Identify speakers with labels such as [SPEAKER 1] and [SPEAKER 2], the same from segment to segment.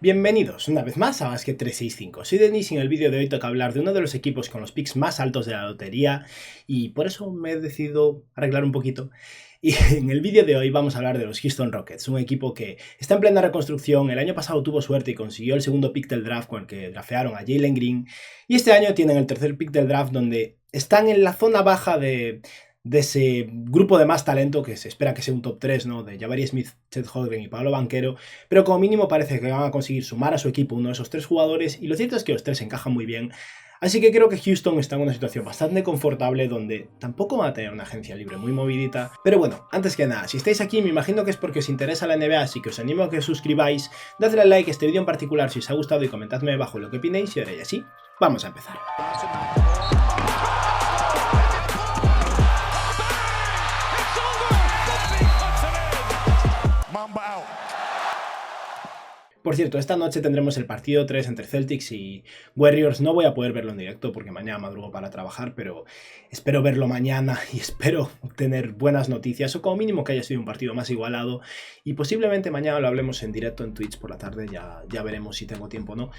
[SPEAKER 1] Bienvenidos una vez más a Basket 365. Soy Denis y en el vídeo de hoy toca hablar de uno de los equipos con los picks más altos de la lotería y por eso me he decidido arreglar un poquito. Y en el vídeo de hoy vamos a hablar de los Houston Rockets, un equipo que está en plena reconstrucción. El año pasado tuvo suerte y consiguió el segundo pick del draft con el que draftearon a Jalen Green, y este año tienen el tercer pick del draft donde están en la zona baja de ese grupo de más talento que se espera que sea un top 3, ¿no? De Jabari Smith, Chet Holmgren y Paolo Banchero, pero como mínimo parece que van a conseguir sumar a su equipo uno de esos tres jugadores, y lo cierto es que los tres encajan muy bien. Así que creo que Houston está en una situación bastante confortable donde tampoco va a tener una agencia libre muy movidita. Pero bueno, antes que nada, si estáis aquí me imagino que es porque os interesa la NBA, así que os animo a que os suscribáis, dadle al like a este vídeo en particular si os ha gustado y comentadme abajo lo que opinéis, y ahora ya sí, vamos a empezar. Por cierto, esta noche tendremos el partido 3 entre Celtics y Warriors. No voy a poder verlo en directo porque mañana madrugo para trabajar, pero espero verlo mañana y espero tener buenas noticias, o como mínimo que haya sido un partido más igualado, y posiblemente mañana lo hablemos en directo en Twitch por la tarde, ya veremos si tengo tiempo o no.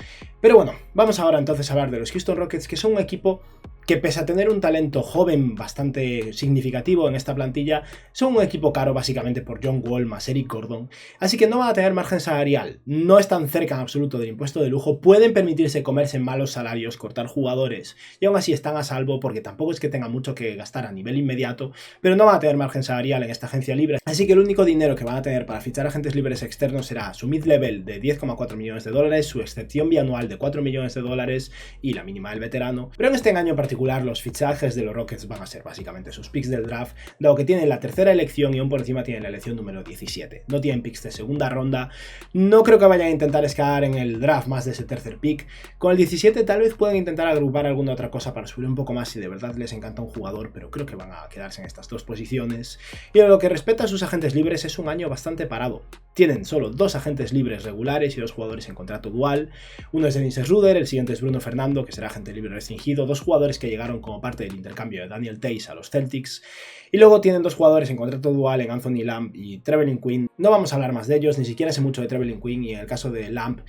[SPEAKER 1] Pero bueno, vamos ahora entonces a hablar de los Houston Rockets, que son un equipo que, pese a tener un talento joven bastante significativo en esta plantilla, son un equipo caro básicamente por John Wall más Eric Gordon, así que no van a tener margen salarial, no están cerca en absoluto del impuesto de lujo, pueden permitirse comerse malos salarios, cortar jugadores, y aún así están a salvo porque tampoco es que tengan mucho que gastar a nivel inmediato, pero no van a tener margen salarial en esta agencia libre, así que el único dinero que van a tener para fichar agentes libres externos será su mid-level de 10,4 millones de dólares, su excepción bianual de 4 millones de dólares y la mínima del veterano. Pero en este año en particular los fichajes de los Rockets van a ser básicamente sus picks del draft, dado que tienen la tercera elección y aún por encima tienen la elección número 17. No tienen picks de segunda ronda, no creo que vayan a intentar escalar en el draft más de ese tercer pick. Con el 17 tal vez puedan intentar agrupar alguna otra cosa para subir un poco más si de verdad les encanta un jugador, pero creo que van a quedarse en estas dos posiciones. Y en lo que respecta a sus agentes libres, es un año bastante parado. Tienen solo dos agentes libres regulares y dos jugadores en contrato dual. Uno es Dennis Schroeder, el siguiente es Bruno Fernando, que será agente libre restringido, dos jugadores que llegaron como parte del intercambio de Daniel Theis a los Celtics. Y luego tienen dos jugadores en contrato dual en Anthony Lamb y Trevelin Quinn. No vamos a hablar más de ellos, ni siquiera sé mucho de Trevelin Quinn, y en el caso de Lamb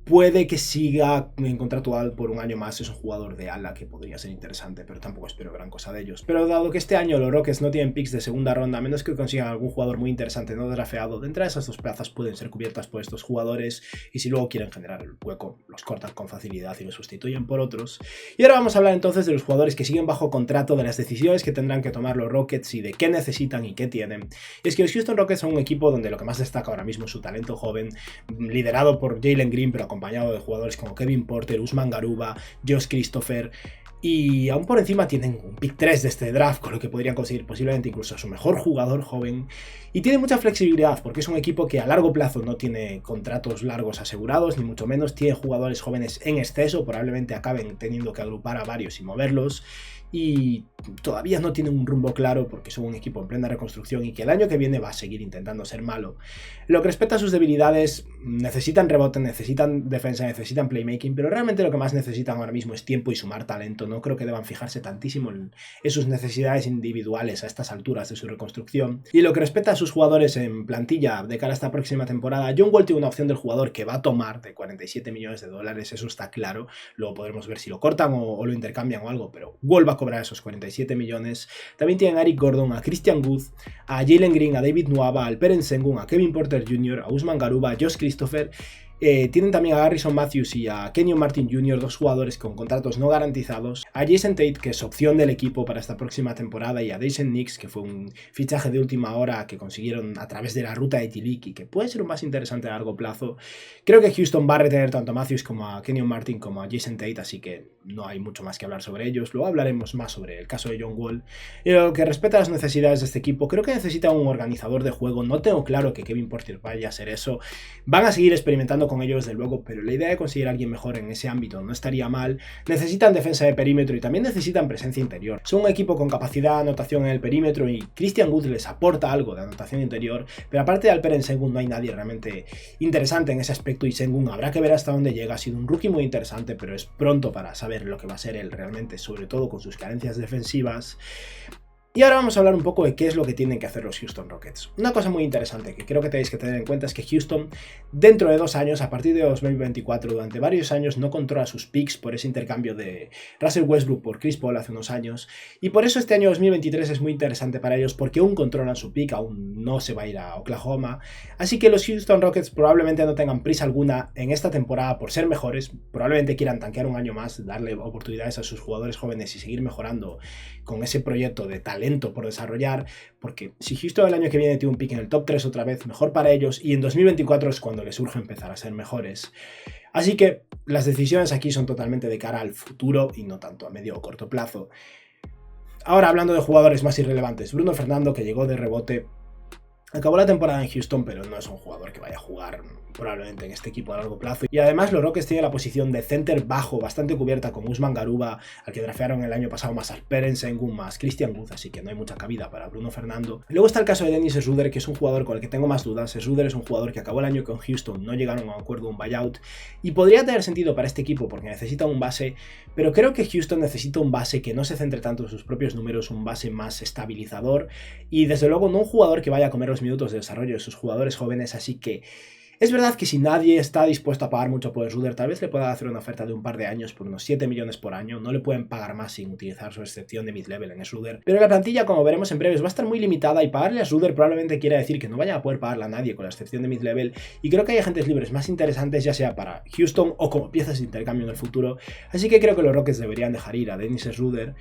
[SPEAKER 1] puede que siga en contrato dual por un año más, es un jugador de ala que podría ser interesante, pero tampoco espero gran cosa de ellos. Pero dado que este año los Rockets no tienen picks de segunda ronda, a menos que consigan algún jugador muy interesante no drafteado, de entrada esas dos plazas pueden ser cubiertas por estos jugadores, y si luego quieren generar el hueco, los cortan con facilidad y los sustituyen por otros. Y ahora vamos a hablar entonces de los jugadores que siguen bajo contrato, de las decisiones que tendrán que tomar los Rockets y de qué necesitan y qué tienen. Y es que los Houston Rockets son un equipo donde lo que más destaca ahora mismo es su talento joven, liderado por Jalen Green, pero acompañado de jugadores como Kevin Porter, Usman Garuba, Josh Christopher, y aún por encima tienen un pick 3 de este draft, con lo que podrían conseguir posiblemente incluso a su mejor jugador joven. Y tiene mucha flexibilidad porque es un equipo que a largo plazo no tiene contratos largos asegurados, ni mucho menos tiene jugadores jóvenes en exceso, probablemente acaben teniendo que agrupar a varios y moverlos. Y todavía no tienen un rumbo claro porque son un equipo en plena reconstrucción y que el año que viene va a seguir intentando ser malo. Lo que respecta a sus debilidades, necesitan rebote, necesitan defensa, necesitan playmaking, pero realmente lo que más necesitan ahora mismo es tiempo y sumar talento. No creo que deban fijarse tantísimo en sus necesidades individuales a estas alturas de su reconstrucción. Y lo que respecta a sus jugadores en plantilla de cara a esta próxima temporada, John Wall tiene una opción del jugador que va a tomar de 47 millones de dólares, eso está claro. Luego podremos ver si lo cortan o lo intercambian o algo, pero Wall va a cobrar esos 47 millones. También tienen a Eric Gordon, a Christian Wood, a Jalen Green, a David Nwaba, a Alperen Sengun, a Kevin Porter Jr., a Usman Garuba, a Josh Christopher. Tienen también a Garrison Matthews y a Kenyon Martin Jr., dos jugadores con contratos no garantizados, a Jason Tate, que es opción del equipo para esta próxima temporada, y a Daishen Nix, que fue un fichaje de última hora que consiguieron a través de la ruta de T-League y que puede ser un más interesante a largo plazo. Creo que Houston va a retener tanto a Matthews como a Kenyon Martin como a Jason Tate, así que no hay mucho más que hablar sobre ellos. Luego hablaremos más sobre el caso de John Wall. Y lo que respecta a las necesidades de este equipo, creo que necesita un organizador de juego. No tengo claro que Kevin Porter vaya a ser eso. Van a seguir experimentando con ellos, desde luego, pero la idea de conseguir a alguien mejor en ese ámbito no estaría mal. Necesitan defensa de perímetro y también necesitan presencia interior. Son un equipo con capacidad de anotación en el perímetro y Christian Wood les aporta algo de anotación interior, pero aparte de Alperen Sengun no hay nadie realmente interesante en ese aspecto, y Sengun habrá que ver hasta dónde llega. Ha sido un rookie muy interesante, pero es pronto para saber lo que va a ser él realmente, sobre todo con sus carencias defensivas. Y ahora vamos a hablar un poco de qué es lo que tienen que hacer los Houston Rockets. Una cosa muy interesante que creo que tenéis que tener en cuenta es que Houston, dentro de 2 años, a partir de 2024, durante varios años, no controla sus picks por ese intercambio de Russell Westbrook por Chris Paul hace unos años. Y por eso este año 2023 es muy interesante para ellos, porque aún controlan su pick, aún no se va a ir a Oklahoma. Así que los Houston Rockets probablemente no tengan prisa alguna en esta temporada por ser mejores. Probablemente quieran tanquear un año más, darle oportunidades a sus jugadores jóvenes y seguir mejorando con ese proyecto de talento por desarrollar, porque si Houston el año que viene tiene un pick en el top 3 otra vez, mejor para ellos, y en 2024 es cuando les urge empezar a ser mejores. Así que las decisiones aquí son totalmente de cara al futuro y no tanto a medio o corto plazo. Ahora, hablando de jugadores más irrelevantes, Bruno Fernando, que llegó de rebote, acabó la temporada en Houston, pero no es un jugador que vaya a jugar probablemente en este equipo a largo plazo. Y además los Rockets tienen la posición de center bajo bastante cubierta con Usman Garuba, al que draftearon el año pasado, más Alperen Sengun, más Christian Wood, así que no hay mucha cabida para Bruno Fernando. Luego está el caso de Dennis Schroeder, que es un jugador con el que tengo más dudas. Schroeder es un jugador que acabó el año con Houston, no llegaron a un acuerdo, un buyout, y podría tener sentido para este equipo porque necesita un base, pero creo que Houston necesita un base que no se centre tanto en sus propios números, un base más estabilizador, y desde luego no un jugador que vaya a comer los minutos de desarrollo de sus jugadores jóvenes, así que es verdad que si nadie está dispuesto a pagar mucho por Schroeder, tal vez le pueda hacer una oferta de un par de años por unos 7 millones por año. No le pueden pagar más sin utilizar su excepción de mid-level en Schroeder. Pero la plantilla, como veremos en breves, va a estar muy limitada y pagarle a Schroeder probablemente quiera decir que no vayan a poder pagarle a nadie con la excepción de mid-level. Y creo que hay agentes libres más interesantes, ya sea para Houston o como piezas de intercambio en el futuro. Así que creo que los Rockets deberían dejar ir a Dennis Schroeder.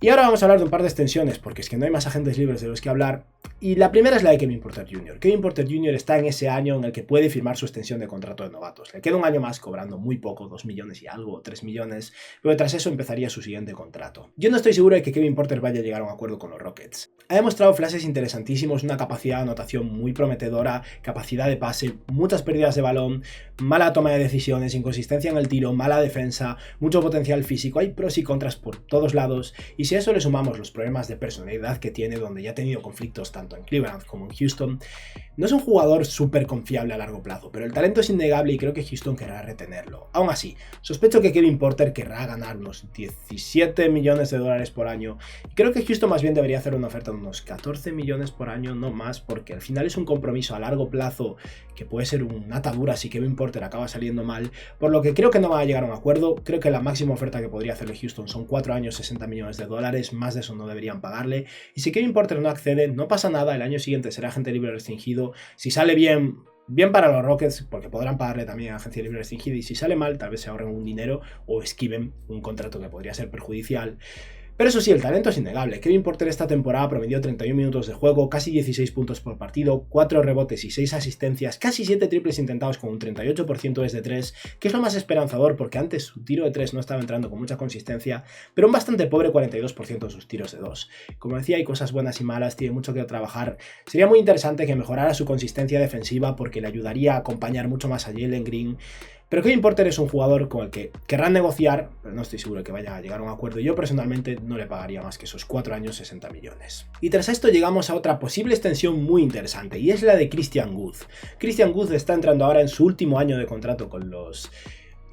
[SPEAKER 1] Y ahora vamos a hablar de un par de extensiones, porque es que no hay más agentes libres de los que hablar. Y la primera es la de Kevin Porter Jr. Kevin Porter Jr. está en ese año en el que puede firmar su extensión de contrato de novatos. Le queda un año más cobrando muy poco, 2 millones y algo, 3 millones, pero tras eso empezaría su siguiente contrato. Yo no estoy seguro de que Kevin Porter vaya a llegar a un acuerdo con los Rockets. Ha demostrado flashes interesantísimos, una capacidad de anotación muy prometedora, capacidad de pase, muchas pérdidas de balón, mala toma de decisiones, inconsistencia en el tiro, mala defensa, mucho potencial físico. Hay pros y contras por todos lados, y si a eso le sumamos los problemas de personalidad que tiene, donde ya ha tenido conflictos tanto en Cleveland como en Houston, no es un jugador súper confiable a largo plazo, pero el talento es innegable y creo que Houston querrá retenerlo. Aún así, sospecho que Kevin Porter querrá ganar unos 17 millones de dólares por año, y creo que Houston más bien debería hacer una oferta de unos 14 millones por año, no más, porque al final es un compromiso a largo plazo que puede ser una atadura si Kevin Porter acaba saliendo mal, por lo que creo que no va a llegar a un acuerdo. Creo que la máxima oferta que podría hacerle Houston son 4 años, 60 millones de dólares, más de eso no deberían pagarle, y si Kevin Porter no accede, no pasa nada, el año siguiente será agente libre restringido. Si sale bien para los Rockets, porque podrán pagarle también a agencia libre restringida, y si sale mal, tal vez se ahorren un dinero o esquiven un contrato que podría ser perjudicial. Pero eso sí, el talento es innegable. Kevin Porter esta temporada promedió 31 minutos de juego, casi 16 puntos por partido, 4 rebotes y 6 asistencias, casi 7 triples intentados con un 38% desde 3, que es lo más esperanzador porque antes su tiro de 3 no estaba entrando con mucha consistencia, pero un bastante pobre 42% en sus tiros de 2. Como decía, hay cosas buenas y malas, tiene mucho que trabajar. Sería muy interesante que mejorara su consistencia defensiva porque le ayudaría a acompañar mucho más a Jalen Green. Pero Kevin Porter es un jugador con el que querrán negociar, pero no estoy seguro de que vaya a llegar a un acuerdo. Yo personalmente no le pagaría más que esos 4 años, 60 millones. Y tras esto llegamos a otra posible extensión muy interesante, y es la de Christian Wood. Christian Wood está entrando ahora en su último año de contrato con los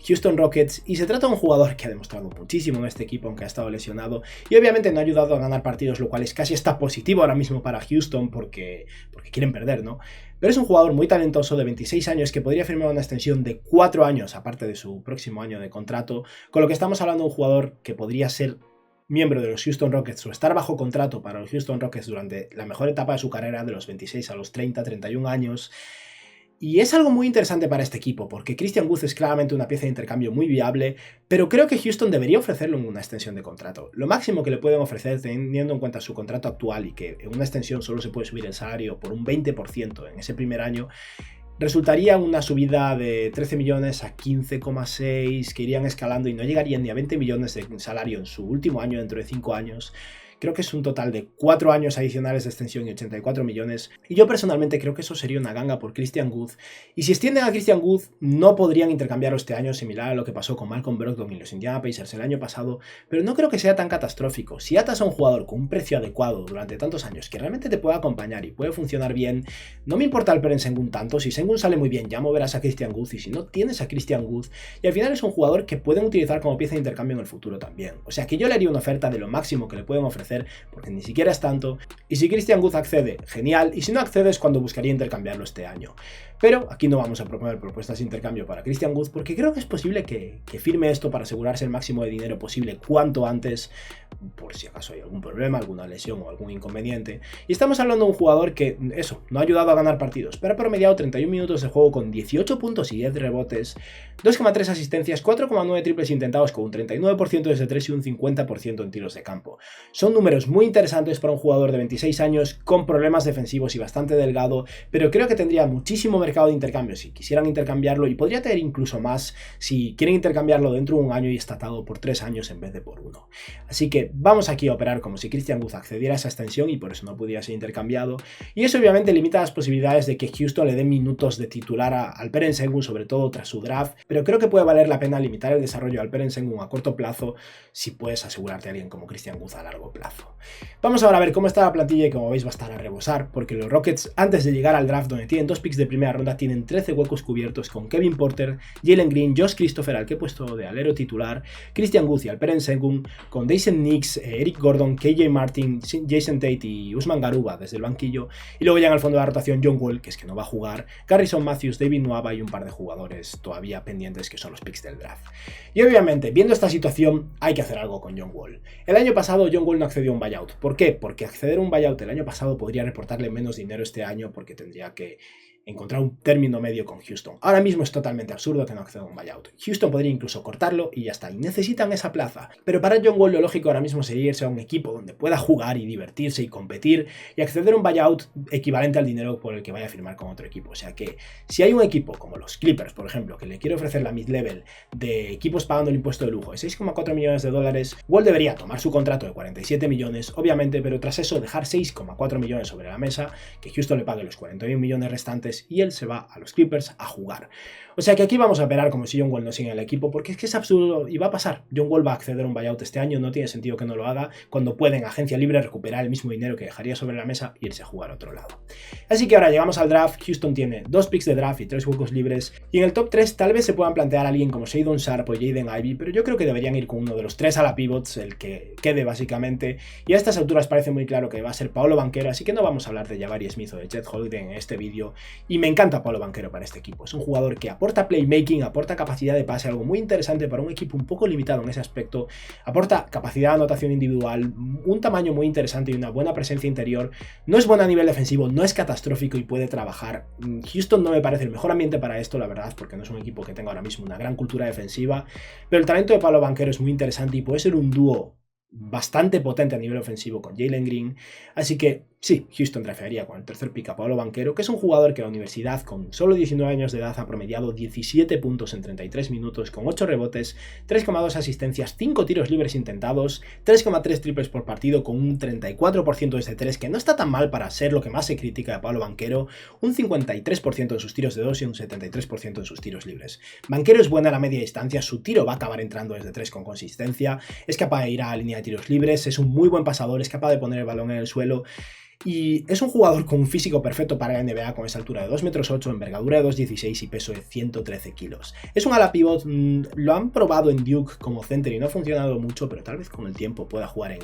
[SPEAKER 1] Houston Rockets, y se trata de un jugador que ha demostrado muchísimo en este equipo, aunque ha estado lesionado, y obviamente no ha ayudado a ganar partidos, lo cual es casi está positivo ahora mismo para Houston porque quieren perder, ¿no? Pero es un jugador muy talentoso de 26 años que podría firmar una extensión de 4 años, aparte de su próximo año de contrato, con lo que estamos hablando de un jugador que podría ser miembro de los Houston Rockets o estar bajo contrato para los Houston Rockets durante la mejor etapa de su carrera, de los 26 a los 30, 31 años. Y es algo muy interesante para este equipo, porque Christian Wood es claramente una pieza de intercambio muy viable, pero creo que Houston debería ofrecerle una extensión de contrato. Lo máximo que le pueden ofrecer, teniendo en cuenta su contrato actual y que en una extensión solo se puede subir el salario por un 20% en ese primer año, resultaría una subida de 13 millones a 15,6 que irían escalando y no llegarían ni a 20 millones de salario en su último año dentro de 5 años. Creo que es un total de 4 años adicionales de extensión y 84 millones. Y yo personalmente creo que eso sería una ganga por Christian Wood. Y si extienden a Christian Wood, no podrían intercambiarlo este año, similar a lo que pasó con Malcolm Brogdon y los Indiana Pacers el año pasado. Pero no creo que sea tan catastrófico. Si atas a un jugador con un precio adecuado durante tantos años que realmente te pueda acompañar y puede funcionar bien, no me importa Alperen Sengun tanto. Si Sengun sale muy bien, ya moverás a Christian Wood. Y si no, tienes a Christian Wood. Y al final es un jugador que pueden utilizar como pieza de intercambio en el futuro también. O sea que yo le haría una oferta de lo máximo que le pueden ofrecer hacer, porque ni siquiera es tanto. Y si Christian Wood accede, genial, y si no accede es cuando buscaría intercambiarlo este año. Pero aquí no vamos a proponer propuestas de intercambio para Christian Wood, porque creo que es posible que firme esto para asegurarse el máximo de dinero posible cuanto antes, por si acaso hay algún problema, alguna lesión o algún inconveniente. Y estamos hablando de un jugador que, eso, no ha ayudado a ganar partidos, pero ha promediado 31 minutos de juego con 18 puntos y 10 rebotes, 2,3 asistencias, 4,9 triples intentados con un 39% desde 3 y un 50% en tiros de campo. Son números muy interesantes para un jugador de 26 años con problemas defensivos y bastante delgado, pero creo que tendría muchísimo mercado de intercambio si quisieran intercambiarlo, y podría tener incluso más si quieren intercambiarlo dentro de un año y está atado por 3 años en vez de por 1. Así que vamos aquí a operar como si Christian Wood accediera a esa extensión y por eso no pudiera ser intercambiado, y eso obviamente limita las posibilidades de que Houston le dé minutos de titular a Alperen Sengun, sobre todo tras su draft, pero creo que puede valer la pena limitar el desarrollo de Alperen Sengun a corto plazo si puedes asegurarte a alguien como Christian Wood a largo plazo. Vamos ahora a ver cómo está la plantilla, y como veis va a estar a rebosar, porque los Rockets, antes de llegar al draft donde tienen 2 picks de primera ronda, tienen 13 huecos cubiertos con Kevin Porter, Jalen Green, Josh Christopher, al que he puesto de alero titular, Christian Wood y Alperen Sengun, con Daisen Nix, Eric Gordon, KJ Martin, Jason Tate y Usman Garuba desde el banquillo, y luego ya en el fondo de la rotación John Wall, que es que no va a jugar, Garrison Matthews, David Nwaba y un par de jugadores todavía pendientes que son los picks del draft. Y obviamente, viendo esta situación, hay que hacer algo con John Wall. El año pasado John Wall no accedió a un buyout. ¿Por qué? Porque acceder a un buyout el año pasado podría reportarle menos dinero este año, porque tendría que encontrar un término medio con Houston. Ahora mismo es totalmente absurdo que no acceda a un buyout. Houston podría incluso cortarlo y ya está, y necesitan esa plaza. Pero para John Wall lo lógico ahora mismo sería irse a un equipo donde pueda jugar y divertirse y competir, y acceder a un buyout equivalente al dinero por el que vaya a firmar con otro equipo. O sea que si hay un equipo como los Clippers, por ejemplo, que le quiere ofrecer la mid-level de equipos pagando el impuesto de lujo de 6,4 millones de dólares, Wall debería tomar su contrato de 47 millones, obviamente, pero tras eso dejar 6,4 millones sobre la mesa, que Houston le pague los 41 millones restantes y él se va a los Clippers a jugar. O sea que aquí vamos a operar como si John Wall no sigue en el equipo, porque es que es absurdo y va a pasar. John Wall va a acceder a un buyout este año, no tiene sentido que no lo haga, cuando puede en agencia libre recuperar el mismo dinero que dejaría sobre la mesa e irse a jugar a otro lado. Así que ahora llegamos al draft. Houston tiene 2 picks de draft y 3 huecos libres, y en el top 3 tal vez se puedan plantear a alguien como Shadon Sharp o Jaden Ivey, pero yo creo que deberían ir con uno de los 3 a la pivots, el que quede básicamente, y a estas alturas parece muy claro que va a ser Paolo Banchero, así que no vamos a hablar de Jabari Smith o de Chet Holmgren en este vídeo, y me encanta Paolo Banchero para este equipo. Es un jugador que aporta playmaking, aporta capacidad de pase, algo muy interesante para un equipo un poco limitado en ese aspecto, aporta capacidad de anotación individual, un tamaño muy interesante y una buena presencia interior. No es bueno a nivel defensivo, no es catastrófico y puede trabajar. Houston no me parece el mejor ambiente para esto, la verdad, porque no es un equipo que tenga ahora mismo una gran cultura defensiva, pero el talento de Paolo Banchero es muy interesante y puede ser un dúo bastante potente a nivel ofensivo con Jalen Green, así que sí, Houston draftearía con el tercer pick a Paolo Banchero, que es un jugador que a la universidad con solo 19 años de edad ha promediado 17 puntos en 33 minutos con 8 rebotes, 3,2 asistencias, 5 tiros libres intentados, 3,3 triples por partido con un 34% desde 3, que no está tan mal para ser lo que más se critica de Paolo Banchero, un 53% en sus tiros de 2 y un 73% en sus tiros libres. Banchero es buena a la media distancia, su tiro va a acabar entrando desde 3 con consistencia, es capaz de ir a la línea de tiros libres, es un muy buen pasador, es capaz de poner el balón en el suelo, y es un jugador con un físico perfecto para la NBA, con esa altura de 2,8 metros, envergadura de 2,16 y peso de 113 kilos. Es un ala pivot, lo han probado en Duke como center y no ha funcionado mucho, pero tal vez con el tiempo pueda jugar en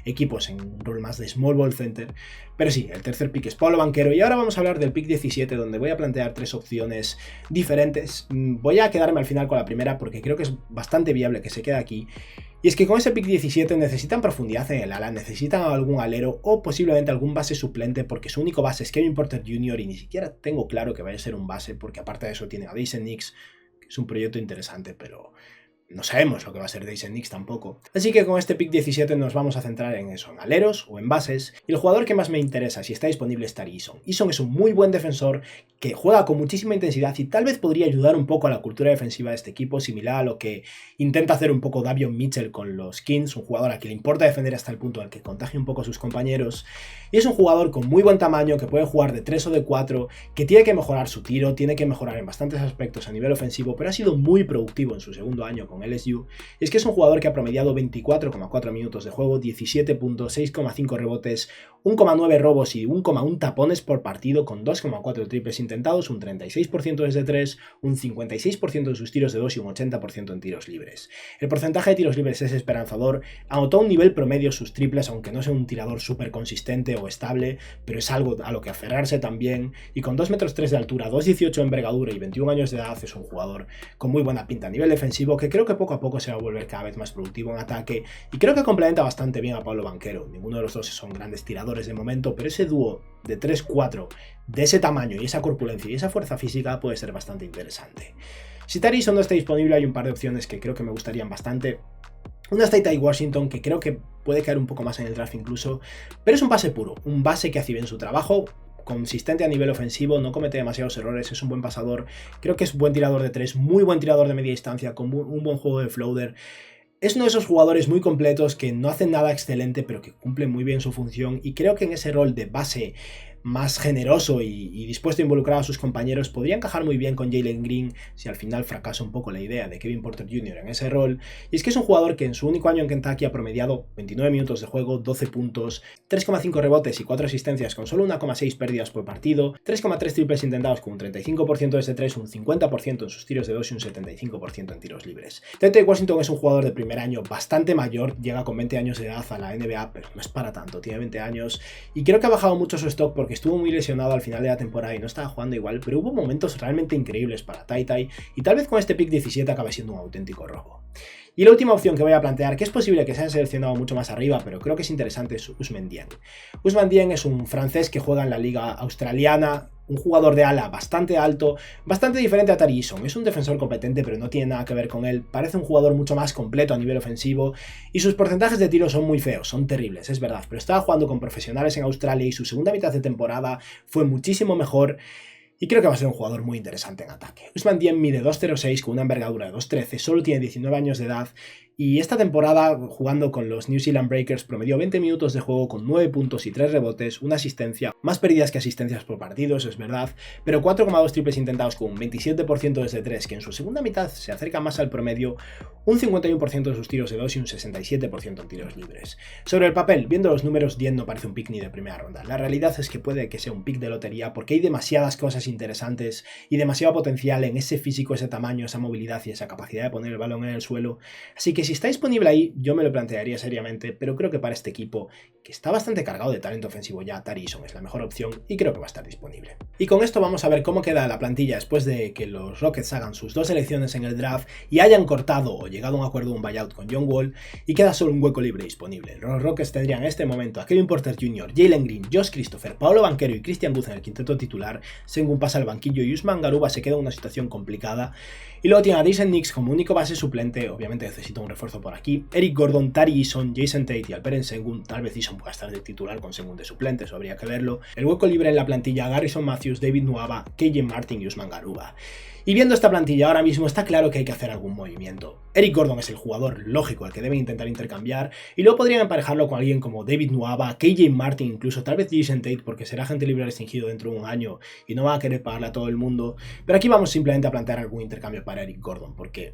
[SPEAKER 1] equipos en un rol más de small ball center. Pero sí, el tercer pick es Paolo Banchero, y ahora vamos a hablar del pick 17, donde voy a plantear 3 opciones diferentes. Voy a quedarme al final con la primera porque creo que es bastante viable que se quede aquí. Y es que con ese pick 17 necesitan profundidad en el ala, necesitan algún alero o posiblemente algún base suplente, porque su único base es Kevin Porter Jr. y ni siquiera tengo claro que vaya a ser un base, porque aparte de eso tiene a Daisen Nix, que es un proyecto interesante, pero no sabemos lo que va a ser Daisen Nix tampoco. Así que con este pick 17 nos vamos a centrar en eso, en aleros o en bases. Y el jugador que más me interesa, si está disponible, es Tari Eason. Eason es un muy buen defensor que juega con muchísima intensidad y tal vez podría ayudar un poco a la cultura defensiva de este equipo, similar a lo que intenta hacer un poco Davion Mitchell con los Kings, un jugador a quien le importa defender hasta el punto en que contagie un poco a sus compañeros. Y es un jugador con muy buen tamaño, que puede jugar de 3 o de 4, que tiene que mejorar su tiro, tiene que mejorar en bastantes aspectos a nivel ofensivo, pero ha sido muy productivo en su segundo año con LSU. Es que es un jugador que ha promediado 24,4 minutos de juego, 17 puntos, 6,5 rebotes, 1,9 robos y 1,1 tapones por partido, con 2,4 triples intentados, un 36% desde 3, un 56% en sus tiros de 2 y un 80% en tiros libres. El porcentaje de tiros libres es esperanzador, anotó a un nivel promedio sus triples, aunque no sea un tirador súper consistente o estable, pero es algo a lo que aferrarse también, y con 2,3 metros de altura, 2,18 de envergadura y 21 años de edad es un jugador con muy buena pinta a nivel defensivo, que creo que poco a poco se va a volver cada vez más productivo en ataque, y creo que complementa bastante bien a Paolo Banchero. Ninguno de los dos son grandes tiradores de momento, pero ese dúo de 3-4 de ese tamaño y esa corpulencia y esa fuerza física puede ser bastante interesante. Si Tari Eason no está disponible, hay un par de opciones que creo que me gustarían bastante. Una está Ty Washington, que creo que puede caer un poco más en el draft incluso, pero es un base puro, un base que hace bien su trabajo, consistente a nivel ofensivo, no comete demasiados errores, es un buen pasador, creo que es buen tirador de 3, muy buen tirador de media distancia, con un buen juego de floater. Es uno de esos jugadores muy completos que no hacen nada excelente, pero que cumplen muy bien su función, y creo que en ese rol de base más generoso y dispuesto a involucrar a sus compañeros podría encajar muy bien con Jalen Green si al final fracasa un poco la idea de Kevin Porter Jr. en ese rol. Y es que es un jugador que en su único año en Kentucky ha promediado 29 minutos de juego, 12 puntos, 3,5 rebotes y 4 asistencias con solo 1,6 pérdidas por partido, 3,3 triples intentados con un 35% desde 3, un 50% en sus tiros de 2 y un 75% en tiros libres. T.J. Washington es un jugador de primer año bastante mayor, llega con 20 años de edad a la NBA, pero no es para tanto, tiene 20 años y creo que ha bajado mucho su stock porque estuvo muy lesionado al final de la temporada y no estaba jugando igual, pero hubo momentos realmente increíbles para Ty y tal vez con este pick 17 acabe siendo un auténtico robo. Y la última opción que voy a plantear, que es posible que se haya seleccionado mucho más arriba, pero creo que es interesante, es Ousmane Dieng. Ousmane Dieng es un francés que juega en la liga australiana, un jugador de ala bastante alto, bastante diferente a Tari Eason. Es un defensor competente, pero no tiene nada que ver con él. Parece un jugador mucho más completo a nivel ofensivo y sus porcentajes de tiro son muy feos, son terribles, es verdad, pero estaba jugando con profesionales en Australia y su segunda mitad de temporada fue muchísimo mejor. Y creo que va a ser un jugador muy interesante en ataque. Ousmane Dieng mide 2,06 con una envergadura de 2,13, solo tiene 19 años de edad y esta temporada jugando con los New Zealand Breakers promedió 20 minutos de juego con 9 puntos y 3 rebotes, una asistencia, más pérdidas que asistencias por partido, eso es verdad, pero 4,2 triples intentados con un 27% desde 3, que en su segunda mitad se acerca más al promedio, un 51% de sus tiros de 2 y un 67% en tiros libres. Sobre el papel, viendo los números, Dieng no parece un pick ni de primera ronda. La realidad es que puede que sea un pick de lotería porque hay demasiadas cosas interesantes y demasiado potencial en ese físico, ese tamaño, esa movilidad y esa capacidad de poner el balón en el suelo, así que si está disponible ahí, yo me lo plantearía seriamente, pero creo que para este equipo, que está bastante cargado de talento ofensivo ya, Tari Eason es la mejor opción y creo que va a estar disponible. Y con esto vamos a ver cómo queda la plantilla después de que los Rockets hagan sus dos selecciones en el draft y hayan cortado o llegado a un acuerdo de un buyout con John Wall y queda solo un hueco libre disponible. Los Rockets tendrían en este momento a Kevin Porter Jr., Jalen Green, Josh Christopher, Paolo Banchero y Christian Wood en el quinteto titular, Sengun pasa al banquillo y Ousmane Garuba se queda en una situación complicada. Y luego tiene a Dyson Nix como único base suplente, obviamente necesita un refuerzo por aquí, Eric Gordon, Tari Eason, Jason Tate y Alperen Sengun. Tal vez Eason pueda estar de titular con Sengun de suplente, eso habría que verlo. El hueco libre en la plantilla, Garrison Matthews, David Nwaba, KJ Martin y Ousmane Garuba. Y viendo esta plantilla ahora mismo está claro que hay que hacer algún movimiento. Eric Gordon es el jugador lógico al que deben intentar intercambiar y luego podrían emparejarlo con alguien como David Nwaba, KJ Martin, incluso tal vez Jason Tate porque será agente libre restringido dentro de un año y no va a querer pagarle a todo el mundo. Pero aquí vamos simplemente a plantear algún intercambio para Eric Gordon porque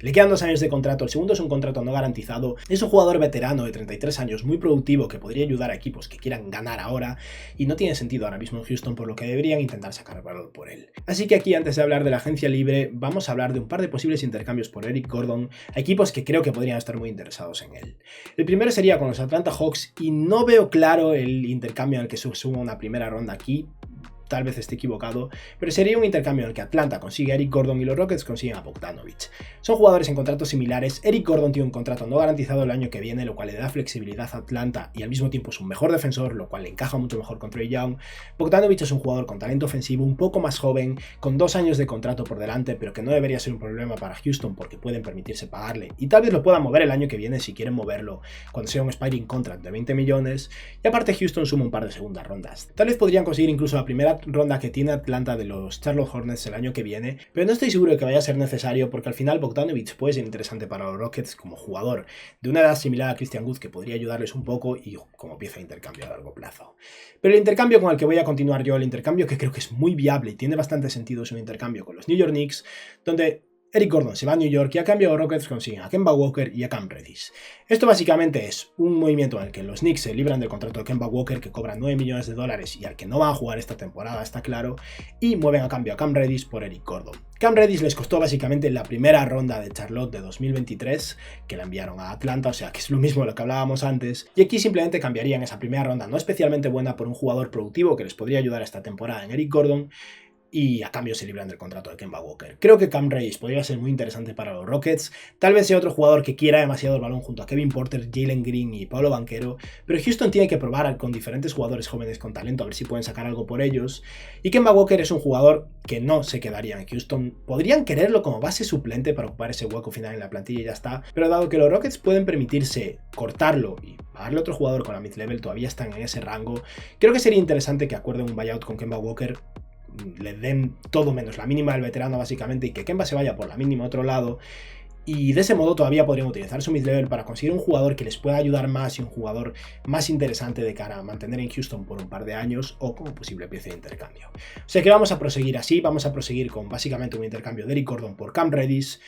[SPEAKER 1] le quedan 2 años de contrato, el segundo es un contrato no garantizado, es un jugador veterano de 33 años, muy productivo, que podría ayudar a equipos que quieran ganar ahora, y no tiene sentido ahora mismo en Houston, por lo que deberían intentar sacar valor por él. Así que aquí, antes de hablar de la agencia libre, vamos a hablar de un par de posibles intercambios por Eric Gordon, a equipos que creo que podrían estar muy interesados en él. El primero sería con los Atlanta Hawks, y no veo claro el intercambio en el que se suma una primera ronda aquí. Tal vez esté equivocado, pero sería un intercambio en el que Atlanta consigue a Eric Gordon y los Rockets consiguen a Bogdanovic. Son jugadores en contratos similares. Eric Gordon tiene un contrato no garantizado el año que viene, lo cual le da flexibilidad a Atlanta y al mismo tiempo es un mejor defensor, lo cual le encaja mucho mejor con Trae Young. Bogdanovic es un jugador con talento ofensivo, un poco más joven, con 2 años de contrato por delante, pero que no debería ser un problema para Houston porque pueden permitirse pagarle y tal vez lo puedan mover el año que viene si quieren moverlo cuando sea un expiring contract de 20 millones. Y aparte Houston suma un par de segundas rondas. Tal vez podrían conseguir incluso la primera ronda que tiene Atlanta de los Charlotte Hornets el año que viene, pero no estoy seguro de que vaya a ser necesario porque al final Bogdanovic puede ser interesante para los Rockets como jugador de una edad similar a Christian Wood que podría ayudarles un poco y como pieza de intercambio a largo plazo. Pero el intercambio con el que voy a continuar yo, el intercambio que creo que es muy viable y tiene bastante sentido, es un intercambio con los New York Knicks, donde Eric Gordon se va a New York y a cambio los Rockets consiguen a Kemba Walker y a Cam Reddish. Esto básicamente es un movimiento en el que los Knicks se libran del contrato de Kemba Walker, que cobra $9 millones y al que no va a jugar esta temporada, está claro, y mueven a cambio a Cam Reddish por Eric Gordon. Cam Reddish les costó básicamente la primera ronda de Charlotte de 2023, que la enviaron a Atlanta, o sea que es lo mismo de lo que hablábamos antes, y aquí simplemente cambiarían esa primera ronda no especialmente buena por un jugador productivo que les podría ayudar esta temporada en Eric Gordon, y a cambio se libran del contrato de Kemba Walker. Creo que Cam Reddish podría ser muy interesante para los Rockets, tal vez sea otro jugador que quiera demasiado el balón junto a Kevin Porter, Jalen Green y Paolo Banchero, pero Houston tiene que probar con diferentes jugadores jóvenes con talento a ver si pueden sacar algo por ellos, y Kemba Walker es un jugador que no se quedaría en Houston. Podrían quererlo como base suplente para ocupar ese hueco final en la plantilla y ya está, pero dado que los Rockets pueden permitirse cortarlo y pagarle a otro jugador con la mid-level, todavía están en ese rango, creo que sería interesante que acuerden un buyout con Kemba Walker, le den todo menos la mínima del veterano básicamente y que Kemba se vaya por la mínima a otro lado, y de ese modo todavía podrían utilizar su mid-level para conseguir un jugador que les pueda ayudar más y un jugador más interesante de cara a mantener en Houston por un par de años o como posible pieza de intercambio. O sea que vamos a proseguir así, vamos a proseguir con básicamente un intercambio de Eric Gordon por Cam Reddish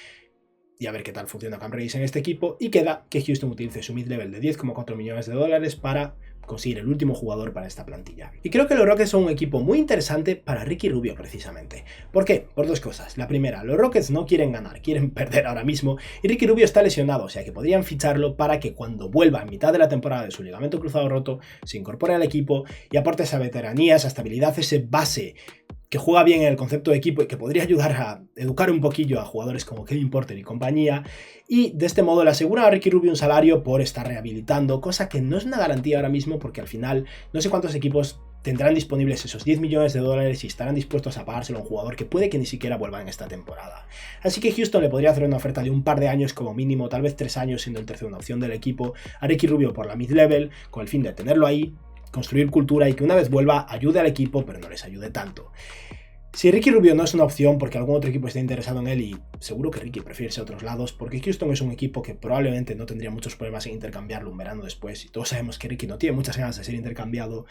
[SPEAKER 1] y a ver qué tal funciona Cam Reddish en este equipo, y queda que Houston utilice su mid-level de $10,4 millones para conseguir el último jugador para esta plantilla. Y creo que los Rockets son un equipo muy interesante para Ricky Rubio precisamente. ¿Por qué? Por dos cosas. La primera, los Rockets no quieren ganar, quieren perder ahora mismo, y Ricky Rubio está lesionado, o sea que podrían ficharlo para que cuando vuelva en mitad de la temporada de su ligamento cruzado roto, se incorpore al equipo y aporte esa veteranía, esa estabilidad, ese base que juega bien en el concepto de equipo y que podría ayudar a educar un poquillo a jugadores como Kevin Porter y compañía, y de este modo le asegura a Ricky Rubio un salario por estar rehabilitando, cosa que no es una garantía ahora mismo porque al final no sé cuántos equipos tendrán disponibles esos $10 millones y estarán dispuestos a pagárselo a un jugador que puede que ni siquiera vuelva en esta temporada. Así que Houston le podría hacer una oferta de un par de años como mínimo, tal vez 3 años siendo el tercero una opción del equipo, a Ricky Rubio por la mid-level, con el fin de tenerlo ahí, construir cultura y que una vez vuelva ayude al equipo pero no les ayude tanto. Si Ricky Rubio no es una opción porque algún otro equipo esté interesado en él, y seguro que Ricky prefiere irse a otros lados, porque Houston es un equipo que probablemente no tendría muchos problemas en intercambiarlo un verano después, y todos sabemos que Ricky no tiene muchas ganas de ser intercambiado.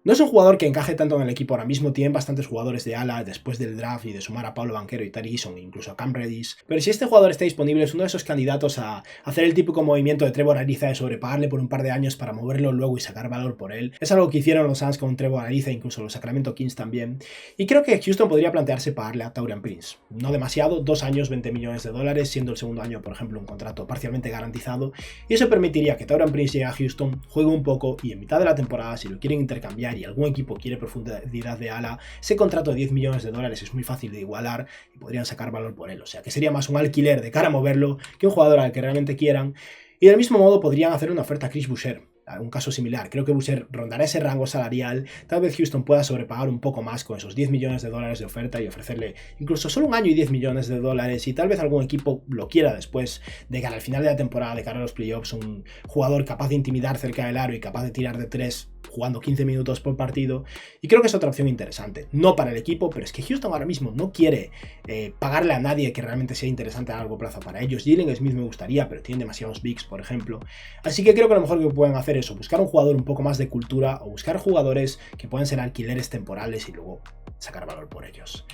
[SPEAKER 1] No es un jugador que encaje tanto en el equipo ahora mismo, tienen bastantes jugadores de ala después del draft y de sumar a Paolo Banchero y Tari Eason e incluso a Cam Reddish, pero si este jugador está disponible es uno de esos candidatos a hacer el típico movimiento de Trevor Ariza de sobrepagarle por un par de años para moverlo luego y sacar valor por él. Es algo que hicieron los Suns con Trevor Ariza e incluso los Sacramento Kings también, y creo que Houston podría plantearse pagarle a Taurean Prince. No demasiado, 2 años, $20 millones, siendo el segundo año, por ejemplo, un contrato parcialmente garantizado, y eso permitiría que Taurean Prince llegue a Houston, juegue un poco y en mitad de la temporada, si lo quieren intercambiar y algún equipo quiere profundidad de ala, ese contrato de $10 millones es muy fácil de igualar y podrían sacar valor por él, o sea que sería más un alquiler de cara a moverlo que un jugador al que realmente quieran, y del mismo modo podrían hacer una oferta a Chris Boucher, un caso similar. Creo que Boucher rondará ese rango salarial, tal vez Houston pueda sobrepagar un poco más con esos $10 millones de oferta y ofrecerle incluso solo un año y $10 millones, y tal vez algún equipo lo quiera después de cara al final de la temporada, de cara a los playoffs, un jugador capaz de intimidar cerca del aro y capaz de tirar de 3 jugando 15 minutos por partido, y creo que es otra opción interesante, no para el equipo, pero es que Houston ahora mismo no quiere pagarle a nadie que realmente sea interesante a largo plazo para ellos. Jalen Smith me gustaría, pero tienen demasiados bigs, por ejemplo, así que creo que lo mejor que pueden hacer es buscar un jugador un poco más de cultura o buscar jugadores que puedan ser alquileres temporales y luego sacar valor por ellos.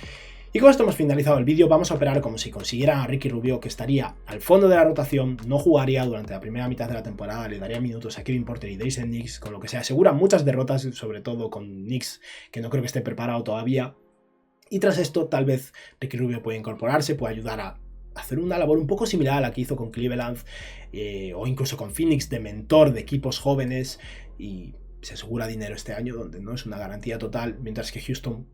[SPEAKER 1] Y con esto hemos finalizado el vídeo. Vamos a operar como si consiguiera a Ricky Rubio, que estaría al fondo de la rotación, no jugaría durante la primera mitad de la temporada, le daría minutos a Kevin Porter y Daisy Nix, con lo que se asegura muchas derrotas, sobre todo con Nix, que no creo que esté preparado todavía. Y tras esto, tal vez Ricky Rubio puede incorporarse, puede ayudar a hacer una labor un poco similar a la que hizo con Cleveland o incluso con Phoenix, de mentor de equipos jóvenes, y se asegura dinero este año, donde no es una garantía total, mientras que Houston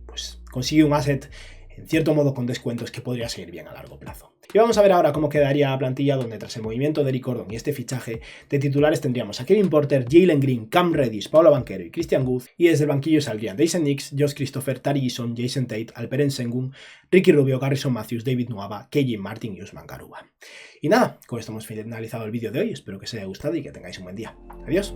[SPEAKER 1] pues consigue un asset en cierto modo con descuentos que podría seguir bien a largo plazo. Y vamos a ver ahora cómo quedaría la plantilla, donde tras el movimiento de Eric Gordon y este fichaje de titulares tendríamos a Kevin Porter, Jalen Green, Cam Reddish, Paolo Banchero y Christian Wood, y desde el banquillo saldrían Daisy Nix, Josh Christopher, Tari Eason, Jason Tate, Alperen Sengun, Ricky Rubio, Garrison Matthews, David Nuaba, KJ Martin y Usman Garuba. Y nada, con esto hemos finalizado el vídeo de hoy, espero que os haya gustado y que tengáis un buen día. Adiós.